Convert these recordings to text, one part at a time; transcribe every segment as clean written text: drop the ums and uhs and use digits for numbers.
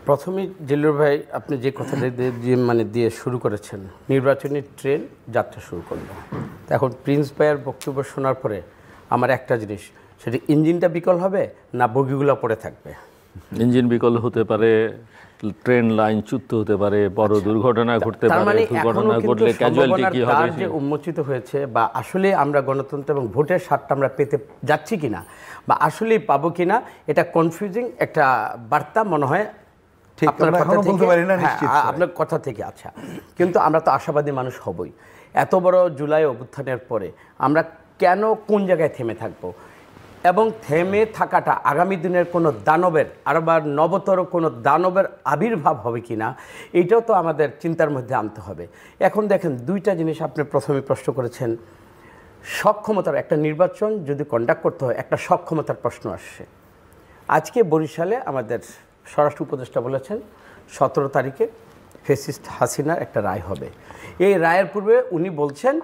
প্রথমেই জিল্লুর ভাই আপনি যে কথাটা দিয়ে শুরু করেছেন, নির্বাচনী ট্রেন যাত্রা শুরু করলো। এখন প্রিন্স ভাইয়ের বক্তব্য শোনার পরে আমার একটা জিনিস, সেটা ইঞ্জিনটা বিকল হবে না বগিগুলো পড়ে থাকবে? ইঞ্জিন বিকল হতে পারে, ট্রেন লাইন চ্যুত হতে পারে, বড় দুর্ঘটনা ঘটতে পারে। দুর্ঘটনা ঘটলে ক্যাজুয়ালিটি কি হবে যে উন্মোচিত হয়েছে, বা আসলে আমরা গণতন্ত্র এবং ভোটের স্বাদটা আমরা পেতে যাচ্ছি কিনা বা আসলেই পাবো কিনা, এটা কনফিউজিং একটা বার্তা মনে হয় আপনার কথা থেকে। আচ্ছা, কিন্তু আমরা তো আশাবাদী মানুষ হবই। এত বড় জুলাই অভ্যুত্থানের পরে আমরা কেন কোন জায়গায় থেমে থাকবো, এবং থেমে থাকাটা আগামী দিনের কোনো দানবের আবার নবতর কোনো দানবের আবির্ভাব হবে কি না, এইটাও তো আমাদের চিন্তার মধ্যে আনতে হবে। এখন দেখেন, দুইটা জিনিস আপনি প্রথমে প্রশ্ন করেছেন। সক্ষমতার একটা নির্বাচন যদি কন্ডাক্ট করতে হয়, একটা সক্ষমতার প্রশ্ন আসছে। আজকে বরিশালে আমাদের স্বরাষ্ট্র উপদেষ্টা বলেছেন 17 তারিখে ফ্যাসিস্ট হাসিনার একটা রায় হবে। এই রায়ের পূর্বে উনি বলছেন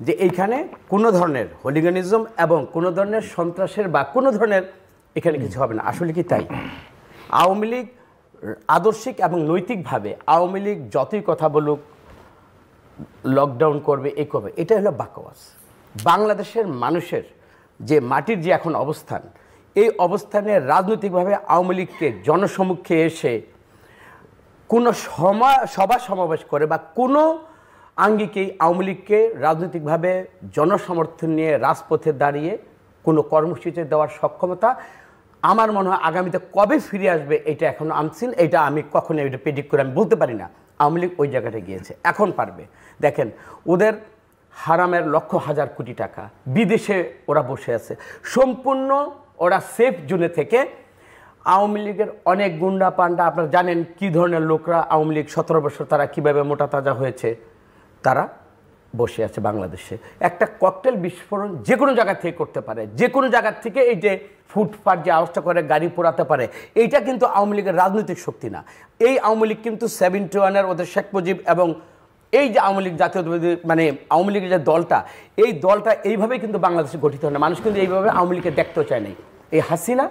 যে এইখানে কোনো ধরনের হোলিগানিজম এবং কোনো ধরনের সন্ত্রাসের বা কোনো ধরনের এখানে কিছু হবে না। আসলে কি তাই? আওয়ামী লীগ আদর্শিক এবং নৈতিকভাবে আওয়ামী লীগ যতই কথা বলুক, লকডাউন করবে, এই করবে, এটা হলো বাকওয়াস। বাংলাদেশের মানুষের যে মাটির যে এখন অবস্থান, এই অবস্থানে রাজনৈতিকভাবে আওয়ামী লীগকে জনসমক্ষে এসে কোনো সভা সমাবেশ করে বা কোনো আঙ্গিকেই আওয়ামী লীগকে রাজনৈতিকভাবে জনসমর্থন নিয়ে রাজপথে দাঁড়িয়ে কোনো কর্মসূচি দেওয়ার সক্ষমতা আমার মনে হয় আগামীতে কবে ফিরে আসবে এটা এখনও আনসিন। এটা আমি কখনো এটা প্রেডিক্ট করে আমি বলতে পারি না। আওয়ামী লীগ ওই জায়গাটা গিয়েছে, এখন পারবে। দেখেন, ওদের হারামের লক্ষ হাজার কোটি টাকা বিদেশে ওরা বসে আছে, সম্পূর্ণ ওরা সেফ জোনে থেকে। আওয়ামী লীগের অনেক গুন্ডা পান্ডা, আপনারা জানেন কী ধরনের লোকরা আওয়ামী লীগ 17 বছর তারা কীভাবে মোটা তাজা হয়েছে, তারা বসে আছে বাংলাদেশে। একটা ককটেল বিস্ফোরণ যে কোনো জায়গা থেকে করতে পারে, যে কোনো জায়গা থেকে এই যে ফুটপাত যে আওয়াজটা করে গাড়ি পোড়াতে পারে, এইটা কিন্তু আওয়ামী লীগের রাজনৈতিক শক্তি না। এই আওয়ামী লীগ কিন্তু 71-এর ওদের শেখ মুজিব এবং এই যে আওয়ামী লীগ জাতীয়তাবাদী আওয়ামী লীগের যে দলটা, এই দলটা এইভাবেই কিন্তু বাংলাদেশে গঠিত হয় না। মানুষ কিন্তু এইভাবে আওয়ামী লীগকে দেখতেও চায় নাই। এই হাসিনা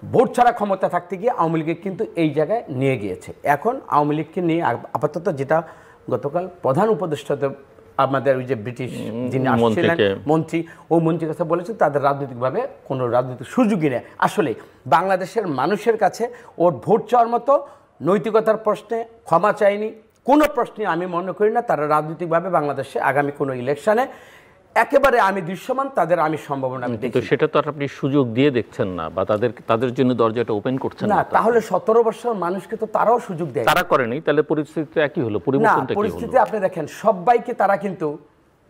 ভোট ছাড়া ক্ষমতা থাকতে গিয়ে আওয়ামী লীগকে কিন্তু এই জায়গায় নিয়ে গিয়েছে। এখন আওয়ামী লীগকে নিয়ে আপাতত যেটা গতকাল প্রধান উপদেষ্টাতে আমাদের ওই যে ব্রিটিশ যিনি আসছিলেন মন্ত্রী, ও মন্ত্রীর কাছে বলেছেন তাদের রাজনৈতিকভাবে কোনো রাজনৈতিক সুযোগই নেই। আসলে বাংলাদেশের মানুষের কাছে ওর ভোট চাওয়ার মতো নৈতিকতার প্রশ্নে ক্ষমা চায়নি, কোনো প্রশ্নে আমি মনে করি না তারা রাজনৈতিকভাবে বাংলাদেশে আগামী কোনো ইলেকশনে একেবারে আমি দৃশ্যমান তাদের আমি সম্ভাবনা কিন্তু সেটা তো আপনি সুযোগ দিয়ে দেখছেন না, বা তাদের জন্য দরজাটা ওপেন করছেন না। তাহলে 17 বছর মানুষকে তো তারাও সুযোগ দেয়, তারা করেনি, তাহলে পরিস্থিতি একই হলো, পরিবর্তনটা কি হলো? পরিস্থিতি আপনি দেখেন, সবাইকে তারা কিন্তু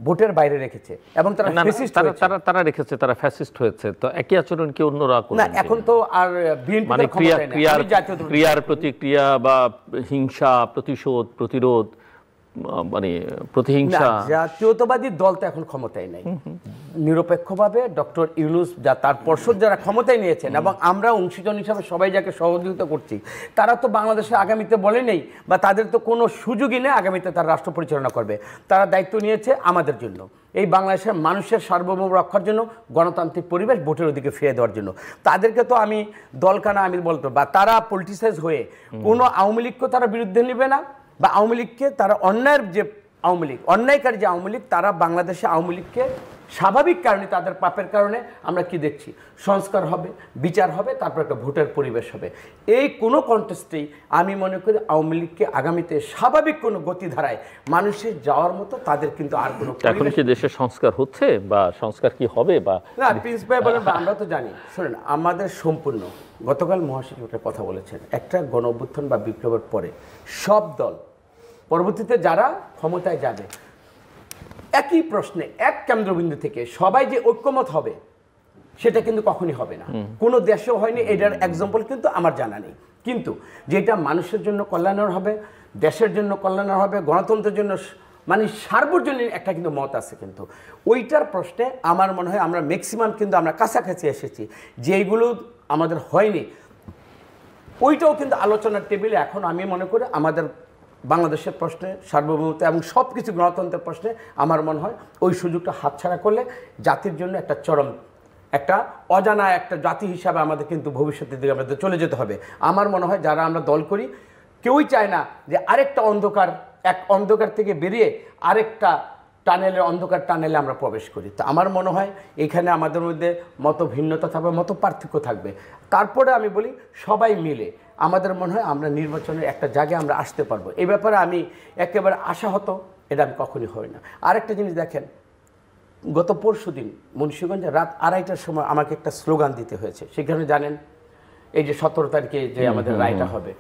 ভোটের বাইরে রেখেছে এবং তারা ফ্যাসিস্ট হয়েছে। তারা রেখেছে, তারা ফ্যাসিস্ট হয়েছে। তো একই আচরণ কি অন্যরা করে না? এখন তো আর মানে ক্রিয়ার প্রতিক্রিয়া বা হিংসা, প্রতিশোধ, প্রতিরোধ, মানে প্রতিহিংসা। জাতীয়তাবাদী দল তো এখন ক্ষমতায় নাই। নিরপেক্ষভাবে ডক্টর ইউনূস যা তার পর্ষদ যারা ক্ষমতায় নিয়েছেন এবং আমরা অংশীজন হিসাবে সবাই যাকে সহযোগিতা করছি, তারা তো বাংলাদেশে আগামীতে বলে নেই বা তাদের তো কোনো সুযোগই নেই আগামীতে তারা রাষ্ট্র পরিচালনা করবে। তারা দায়িত্ব নিয়েছে আমাদের জন্য, এই বাংলাদেশের মানুষের সার্বভৌম রক্ষার জন্য, গণতান্ত্রিক পরিবেশ, ভোটের ওদিকে ফিরে দেওয়ার জন্য। তাদেরকে তো আমি দলকানা আমি বলতো, বা তারা পলিটিসাইজ হয়ে কোনো আওয়ামী লীগকে তারা বিরুদ্ধে নেবে না, বা আওয়ামী লীগকে তারা অন্যায়ের যে আওয়ামী লীগ, অন্যায়কারী যে আওয়ামী লীগ, তারা বাংলাদেশে আওয়ামী লীগকে স্বাভাবিক কারণে তাদের পাপের কারণে আমরা কি দেখছি, সংস্কার হবে, বিচার হবে, তারপর একটা ভোটের পরিবেশ হবে। এই কোনো কন্টেস্টেই আমি মনে করি আওয়ামী লীগকে আগামীতে স্বাভাবিক কোনো গতিধারায় মানুষের যাওয়ার মতো তাদের কিন্তু আর কোনো। এখন কি দেশে সংস্কার হচ্ছে বা সংস্কার কি হবে? বা না, প্রিন্স ভাই বলেন, আমরা তো জানি। শুনেন, আমাদের সম্পূর্ণ গতকাল মহাসচিব একটা কথা বলেছেন, একটা গণ অভ্যুত্থান বা বিপ্লবের পরে সব দল পরবর্তীতে যারা ক্ষমতায় যাবে একই প্রশ্নে এক কেন্দ্রবিন্দু থেকে সবাই যে ঐক্যমত হবে সেটা কিন্তু কখনই হবে না, কোনো দেশেও হয়নি। এটার এক্সাম্পল কিন্তু আমার জানা নেই। কিন্তু যেটা মানুষের জন্য কল্যাণের হবে, দেশের জন্য কল্যাণের হবে, গণতন্ত্রের জন্য মানে সার্বজনীন একটা কিন্তু মত আছে, কিন্তু ওইটার প্রশ্নে আমার মনে হয় আমরা ম্যাক্সিমাম কিন্তু আমরা কাছাকাছি এসেছি। যেইগুলো আমাদের হয়নি ওইটাও কিন্তু আলোচনার টেবিলে এখন আমি মনে করি আমাদের বাংলাদেশের প্রশ্নে সার্বভৌমত্ব এবং সব কিছু গণতন্ত্রের প্রশ্নে আমার মনে হয় ওই সুযোগটা হাতছাড়া করলে জাতির জন্য একটা চরম একটা অজানা একটা জাতি হিসাবে আমাদের কিন্তু ভবিষ্যতের দিকে আমাদের চলে যেতে হবে। আমার মনে হয় যারা আমরা দল করি কেউই চায় না যে আরেকটা এক অন্ধকার থেকে বেরিয়ে আরেকটা অন্ধকার টানেলে আমরা প্রবেশ করি। তো আমার মনে হয় এখানে আমাদের মধ্যে মত ভিন্নতা থাকবে, মত পার্থক্য থাকবে, তারপরে আমি বলি সবাই মিলে আমাদের মনে হয় আমরা নির্বাচনের একটা জায়গায় আমরা আসতে পারবো। এই ব্যাপারে আমি একেবারে আশাহত, এটা আমি কখনই হই না। আরেকটা জিনিস দেখেন, গত পরশুদিন মুন্সিগঞ্জে রাত 2:30টার সময় আমাকে একটা স্লোগান দিতে হয়েছে। সেখানে জানেন এই যে 17 তারিখে যে আমাদের রায়টা হবে,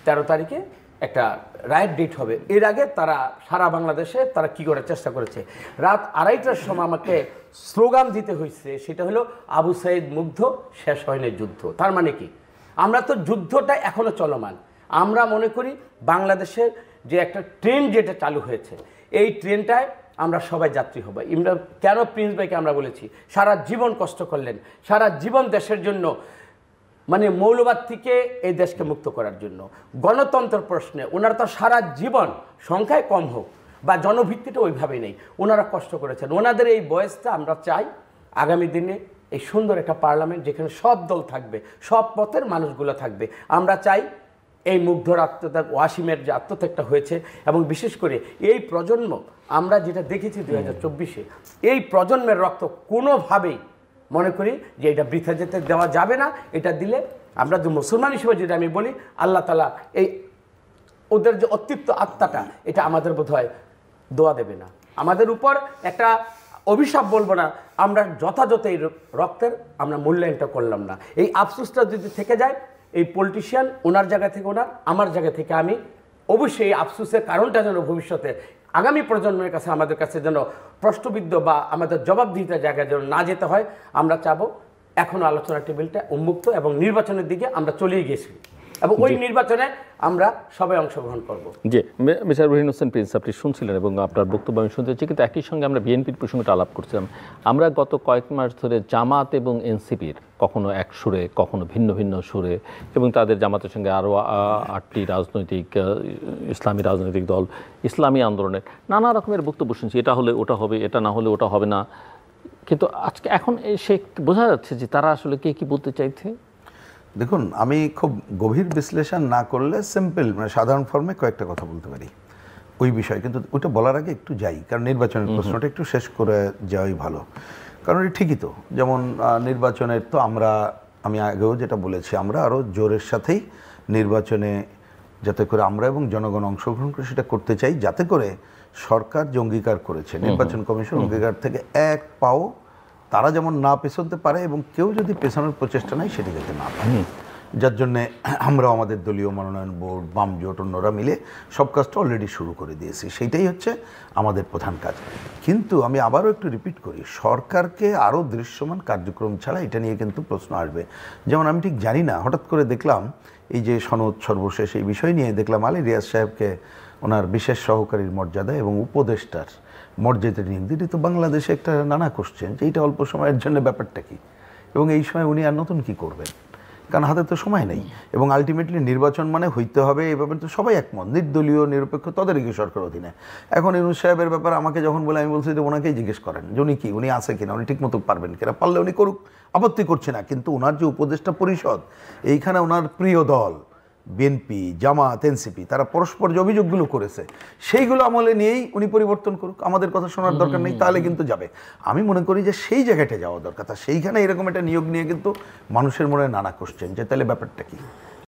13 তারিখে একটা রায়ের ডেট হবে, এর আগে তারা সারা বাংলাদেশে তারা কি করার চেষ্টা করেছে, রাত 2:30টার সময় আমাকে স্লোগান দিতে হয়েছে, সেটা হলো আবু সাইদ মুগ্ধ, শেষ হয়নি যুদ্ধ। তার মানে কি, আমরা তো যুদ্ধটা এখনো চলমান। আমরা মনে করি বাংলাদেশের যে একটা ট্রেন যেটা চালু হয়েছে, এই ট্রেনটায় আমরা সবাই যাত্রী হব। আমরা কেন প্রিন্স ভাইকে আমরা বলেছি, সারা জীবন কষ্ট করলেন, সারা জীবন দেশের জন্য, মানে মৌলবাদ থেকে এই দেশকে মুক্ত করার জন্য, গণতন্ত্র প্রশ্নে ওনারা তো সারা জীবন, সংখ্যায় কম হোক বা জনভিত্তিটা ওইভাবেই নেই, ওনারা কষ্ট করেছেন। ওনাদের এই বয়সটা আমরা চাই আগামী দিনে এই সুন্দর একটা পার্লামেন্ট যেখানে সব দল থাকবে, সব পথের মানুষগুলো থাকবে। আমরা চাই এই মুগ্ধর আত্মত্যাগ, ওয়াসিমের যে আত্মত্যাগটা হয়েছে, এবং বিশেষ করে এই প্রজন্ম আমরা যেটা দেখেছি 2024-এ, এই প্রজন্মের রক্ত কোনোভাবেই মনে করি যে এটা বৃথা যেতে দেওয়া যাবে না। এটা দিলে আমরা যে মুসলমান হিসেবে যেটা আমি বলি, আল্লাহ তাআলা এই ওদের যে অতৃপ্ত আত্মাটা, এটা আমাদের বোধহয় দোয়া দেবে না, আমাদের উপর একটা অভিশাপ বলবো না, আমরা যথাযথ এই রক্তের আমরা মূল্যায়নটা করলাম না। এই আফসোসটা যদি থেকে যায়, এই পলিটিশিয়ান ওনার জায়গা থেকে ওনার, আমার জায়গা থেকে আমি, অবশ্যই এই আফসোসের কারণটা যেন ভবিষ্যতে আগামী প্রজন্মের কাছে আমাদের কাছে যেন প্রশ্নবিদ্ধ বা আমাদের জবাবদিহিতার জায়গায় যেন না যেতে হয়, আমরা চাবো এখনও আলোচনা টেবিলটা উন্মুক্ত এবং নির্বাচনের দিকে আমরা চলেই গেছি, এবং ওই নির্বাচনে আমরা সবাই অংশগ্রহণ করব। জি, মিস্টার রহিন হোসেন প্রিন্স, আপনি শুনছিলেন এবং আপনার বক্তব্য আমি শুনতে চাই, কিন্তু একই সঙ্গে আমরা বিএনপির প্রসঙ্গটা আলাপ করছিলাম। আমরা গত কয়েক মাস ধরে জামাত এবং এনসিপির কখনো এক সুরে, কখনো ভিন্ন ভিন্ন সুরে, এবং তাদের জামাতের সঙ্গে আরও 8টি রাজনৈতিক ইসলামী রাজনৈতিক দল ইসলামী আন্দোলনের নানা রকমের বক্তব্য শুনছি, এটা হলে ওটা হবে, এটা না হলে ওটা হবে না। কিন্তু আজকে এখন সে বোঝা যাচ্ছে যে তারা আসলে কে কী বলতে চাইছে। দেখুন, আমি খুব গভীর বিশ্লেষণ না করলে সিম্পল, মানে সাধারণ ফর্মে কয়েকটা কথা বলতে পারি ওই বিষয়ে, কিন্তু ওইটা বলার আগে একটু যাই, কারণ নির্বাচনের প্রশ্নটা একটু শেষ করে যাওয়াই ভালো। কারণ এটা ঠিকই তো, যেমন নির্বাচনের তো আমি আগেও যেটা বলেছি, আমরা আরও জোরের সাথেই নির্বাচনে যাতে করে আমরা এবং জনগণ অংশগ্রহণ করে সেটা করতে চাই, যাতে করে সরকার যে অঙ্গীকার করেছে, নির্বাচন কমিশন অঙ্গীকার থেকে এক পাও তারা যেমন না পেছনতে পারে, এবং কেউ যদি পেছানোর প্রচেষ্টা নেয় সেটি যাতে না পারে। যার জন্যে আমরাও আমাদের দলীয় মনোনয়ন বোর্ড, বাম জোট, অন্যরা মিলে সব কাজটা অলরেডি শুরু করে দিয়েছি। সেইটাই হচ্ছে আমাদের প্রধান কাজ। কিন্তু আমি আবারও একটু রিপিট করি, সরকারকে আরও দৃশ্যমান কার্যক্রম ছাড়া এটা নিয়ে কিন্তু প্রশ্ন আসবে। যেমন আমি ঠিক জানি না, হঠাৎ করে দেখলাম এই যে সনদ সর্বশেষ এই বিষয় নিয়ে দেখলাম আলী রিয়াজ সাহেবকে ওনার বিশেষ সহকারীর মর্যাদা এবং উপদেষ্টার মর্যাদা নিয়ে দিতে, তো বাংলাদেশে একটা নানা কোশ্চেন যে এইটা অল্প সময়ের জন্য ব্যাপারটা কি, এবং এই সময় উনি আর নতুন কি করবেন, কারণ হাতে তো সময় নেই। এবং আলটিমেটলি নির্বাচন মানে হইতে হবে, এই ব্যাপারে তো সবাই একমত, নির্দলীয় নিরপেক্ষ তদারকি সরকার অধীনে। এখন ইউনূস সাহেবের ব্যাপারে আমাকে যখন বলে, আমি বলছি যে ওনাকেই জিজ্ঞেস করেন যে উনি কি, উনি আছে কিনা, উনি ঠিকমতো পারবেন কিনা, পারলে উনি করুক, আপত্তি করছে না। কিন্তু ওনার যে উপদেষ্টা পরিষদ, এইখানে ওনার প্রিয় দল বিএনপি, জামাত, এনসিপি, তারা পরস্পর যে অভিযোগগুলো করেছে সেইগুলো আমলে নিয়েই উনি পরিবর্তন করুক, আমাদের কথা শোনার দরকার নেই, তাহলে কিন্তু যাবে। আমি মনে করি যে সেই জায়গাটা যাওয়া দরকার। তা সেইখানে এরকম একটা নিয়োগ নিয়ে কিন্তু মানুষের মনে নানা কোশ্চেন যে তাহলে ব্যাপারটা কি,